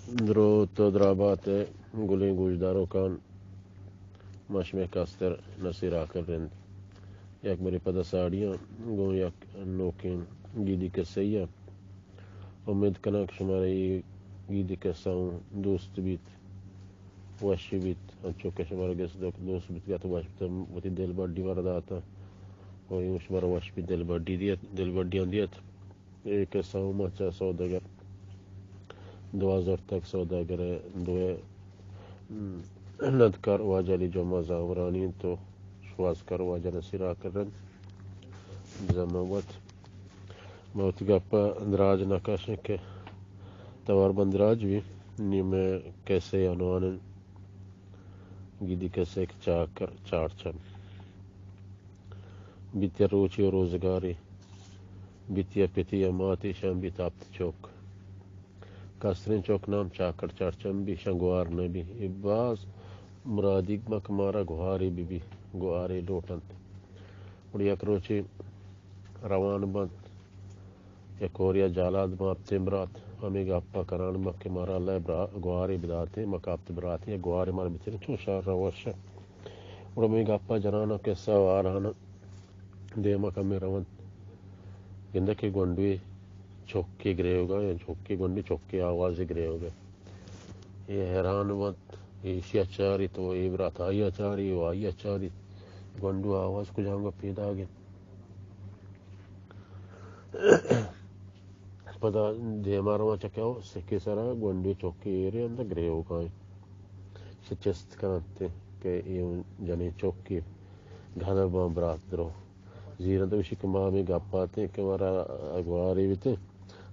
درو تو درابات گلیں گوشداروں کان مشمع کاستر نصیر آکل رند یک بری پدا ساڑیاں گو یک نوکین گیدی کسیہ امید کنا کہ شمارے یہ گیدی کساؤں دوست بیت وشی بیت انچو کہ شمارے گس دوست بیت گیا تو وش بیت وطی دل بڑی ورداتا اور یہ شمارے وش بیت دل بڑیاں دیت ایک کساؤں مچا سوداگر 2000 تک سوداگر دوے ندکر واجہ علی جما زمرانی تو شوازکر واجہ نسیر آکل رند زموت موت گپا دراج نقاش کے توار بندراج بھی نیم کیسے عنوان گیدی کیسے چاکر چارچم بیتیا روچی و روزگاری بیتیا پتیا ماتی شام بیتابت چوک کاسرین چوک نام چاکر چارچم بھی شنگوار نبی باز مرادی مکمارا گواری بھی گواری لوٹنت اور یک روچی روان بند یک اوریا جالاد ماب تمرات ہمیں گاپا کران مکہ مارا اللہ گواری بداتے مکابت براتی یا گواری مار بیتنے چون شار روشا اور ہمیں گاپا جنانا کیسا وارہانا دیما کمی روان گندکی گونڈوی چوکی گرے ہوگا یا چوکی گونڈی چوکی آوازی گرے ہوگا یہ حیران بند یہ اسی اچاری تو یہ برات آئی اچاری وہ آئی اچاری گونڈو آواز کو جاؤں گا پیدا گیا پدا دیما روا چکاو سکی سرا گونڈو چوکی ایرے اندر گرے ہوگا شچست کرانتے کہ یہ جنی چوکی گھانا بام برات درو زیرہ تو اسی کما ہمیں گپ پاتے کہ ہمارا گواری بھی تھے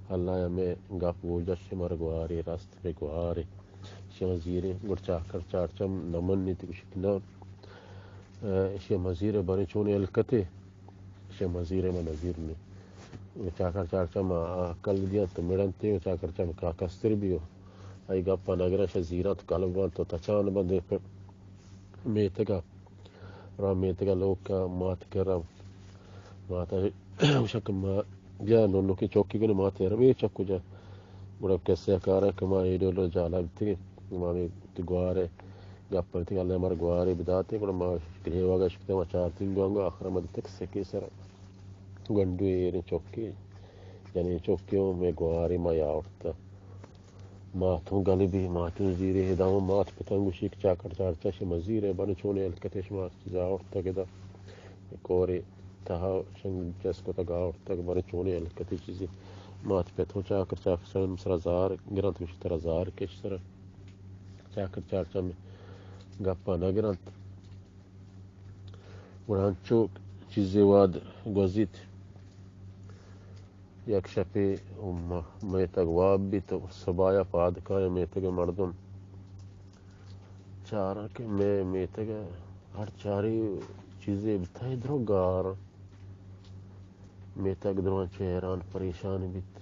اللہ ہمیں گپ گوجہ شمار گواری راست میں گواری شما زیرے گڑ چاکر چارچم نمن نیتی کشک نام شما زیرے بانی چونی الکتے شما زیرے ما نظیر نے چاکر چارچم کل دیا تو میڈنتے چاکر چارچم کاکستر بھی ہو ای گپا نگرش زیرہ تو کلبان تو تچان بندے پر میتگا را میتگا لوگ کا مات کرم ماتا شک ما بیا نونو کی چوکی کو ماتے روی چکو جا بڑا کیسے کارا کما ایڈیولو جالا بیتی مامی گوارے گپر تھی اللہ ہمارے گوارے بداتے بڑا ما گریہ واگا شکتے ما چارتی گوانگا آخر مدی تک سکی سر گنڈو ایرے چوکی یعنی چوکیوں میں گواری ما یاورتا ماتوں گلی بھی ماتوں زیرے ہداؤں مات پتنگو شیک چاکر چارچا شما زیرے بانی چونے الکتش ما جاورتا کدا کوری تہا شنگ جس کو تک آورتا کہ بانی چونے الکتی چیزی مات پتوں چاکر چاکر سرم سر زار گرانت کشی تر زار کش سر چاکر چارچا میں گپا نگرانت ورانچو چیزی واد گوزیت یک شپی میتگ واب بھی تو سبایا پادکایا میتگ مردم چارا کہ میں میتگ ہر چاری چیزیں بتائی درو گار میتگ دروان چہران پریشان بیت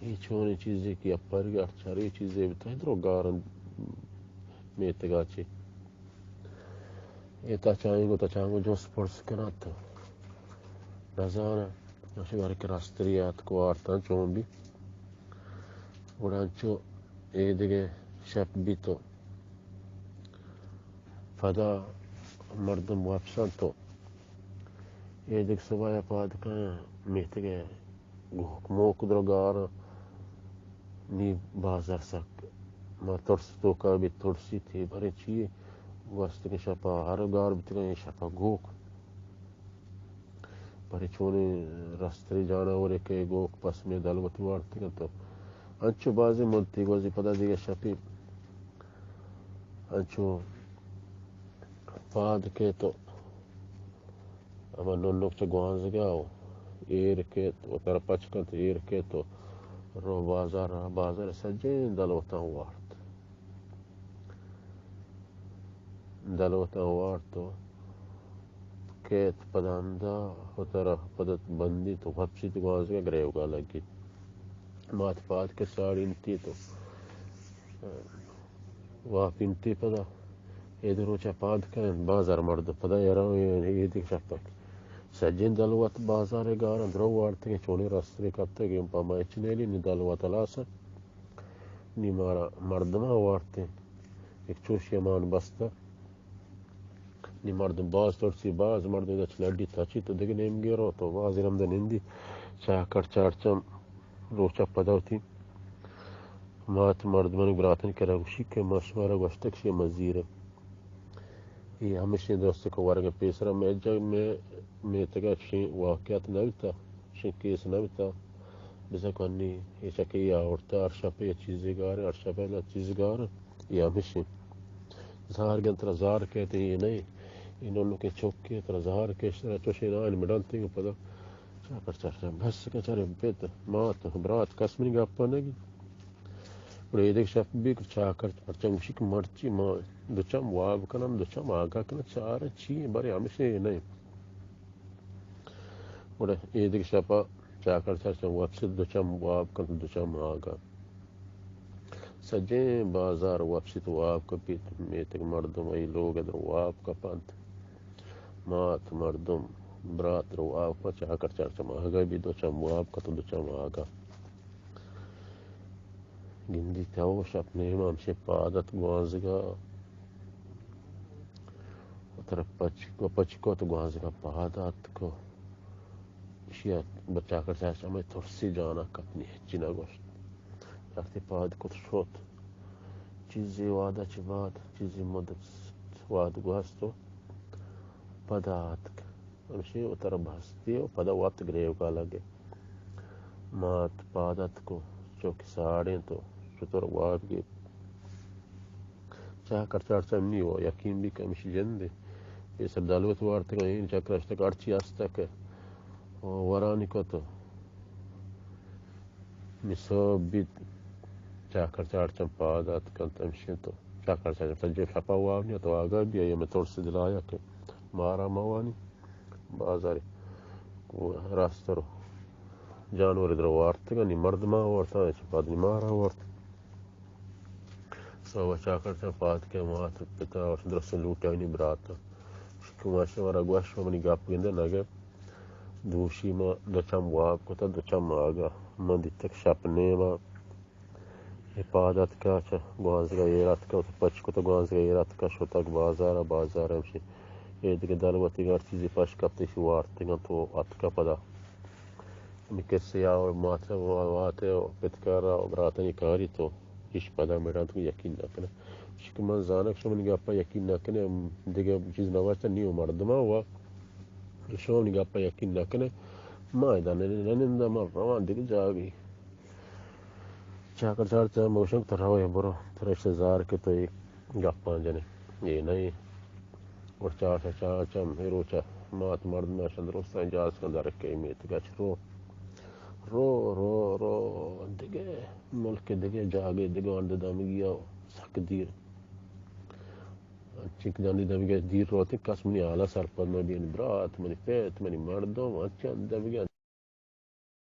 یہ چھونے چیزیں کی اپر گیا ہر چاری چیزیں بتائی درو گار میتگا چی یہ تچائیں گو جو سپورٹس کنا تو نظارہ نشگار کے راستریات کو آرتان چون بھی ورانچو اے دیگے شپ بھی تو فدا مردم واپسان تو اے دیگ سبایا پادکایا میتگے موک درو گارا نی بازار سک ما ترس تو کا بھی ترسی تھی بھرے چیئے واسطے کے شپا ہر گار بھی تگا یہ شپا گوک بھرے چونے راستری جانا ہو رہے کہ گوک پس میں دلوتی وارتی گا تو انچو بازی ملتی گوزی پدا دیگا شپی انچو پاد کے تو اما نونوک چا گوانز گیا ہو ایر کے تو تر پچکن تو ایر کے تو رو بازار سجین دلوتا وارد تو کیت پداندا ہوتا پدت بندی تو وپسی تو گوانز گیا گرے ہوگا لگی مات پاد کے ساڑی انتی تو واپ انتی پدا ادھر روچا پاد کا بازار مرد پدا یراؤں یہ دیکھ شپا سجین دلوات بازار گارا درو وارتے کے چونے راستری کبتے کہ پا مائچ نیلی نی دلوات لاسا نیمارا مردم وارتے ایک چوشی مان بستا نی مردم باز ترسی باز مردم دا چلڈی تاچی تو دیگه نیم گیرو تو باز رم دا نندی چاکر چارچم روچا پداوتی مات مردمان براتن کرا گوشی که مشوارا گوشتک شی مزیره یہ ہمیشہ دوست کو ورگا پیسرا میں جب میں تگا شی واقعات نویتا شی کیس نویتا بسا کنی یہ چکی آورتا ارشا پہ چیزی گارے ارشا پہ چیزی گارے یہ ہمیشہ زہار گن ترا زہار کہتے ہیں یہ نہیں انہوں کے چوکے ترا زہار کہتے چوشی نائن مڈالتے ہیں پدا چاکر چارچم بس کا چارے بیت مات برات کسمنی گاپا نگی بڑے ایک شب بھی چاکر چارچم شک مرچی ماں دوچم واب کنم دوچم آگا کنم چارے چی بارے ہمیشہ یہ نہیں بڑے ایک شب چاکر چارچم واپس دوچم واب کنم دوچم آگا سجے بازار واپسی تو واب کا پیت میں تک مردم ای لوگ ادھر واب کا پانت مات مردم برات رو واب کا چاکر چارچم آگا بھی دوچم واب کا تو دوچم آگا گندی تاوش اپنے امام سے پادت گوازگا اتر پچکو تو گوازگا پادت کو شیعت بچا کر چاہتا میں ترسی جانا کپنی چینا گوشت رفتی پاد کو شد چیزی وادا چی باد چیزی مدت واد گوستو پادت ہمشی اتر بھستی و پدا وقت گریو کا لگے مات پادت کو چوکی ساڑیں تو چطور واب گی چاکر چارچم نیو یقین بھی کمشی جندے یہ سر دالوت وارتا کہ این چاکر اشتاک ارچی استاک ورانی کو تو نصاب بیت چاکر چارچم پادات کنتا مشین تو چاکر چارچم سجے شپا وابنی تو آگا بھی ہے میں توڑ سے دلایا کہ مارا موانی بازاری راستر جانور ادھر وارتا کہ نی مرد ما وارتا ہے چپاد نی مارا وارتا سوا چاکر چارچم پاد کے مات پتا اور درست لوٹا نی براتا شکماشا ورا گواشا منی گاپ گندے نگے دوشی ما دوچم واب کتا دوچم آگا من دیتک شپنے ما حفاظت کا گوازگا ایرات کا پچ کتا گوازگا ایرات کا شتاک بازار ہمشی یہ دیکھ دلواتی گار چیزی پاش کپتی شو وارتی گا تو اتکا پدا ہمی کسی آو ماتا واتے و پتکارا و براتنی کاری تو ایش پدا میران تو یقین نکنے شکل من زانک شو منی گاپا یقین نکنے دیگه چیز نواشتا نیو مردما ہوا شو منی گاپا یقین نکنے ما ایدانے ننندہ ما روان دیگه جاگی چاکر چارچم موشنگ تر روی برو ترش زار کے تو ایک گاپا جنے یہ نہیں اور چارچم ہیروچا مات مرد میں شندروستا انجاز کن در رکھے امیت گاچ رو دیگه ملک دیگه جاگے دیگه آنده دامی گیا سک دیر چنک جاندی دامی گیا دیر روتے کس منی آلا سرپد میں بین برات منی پیت منی مردم اچھا دامی گیا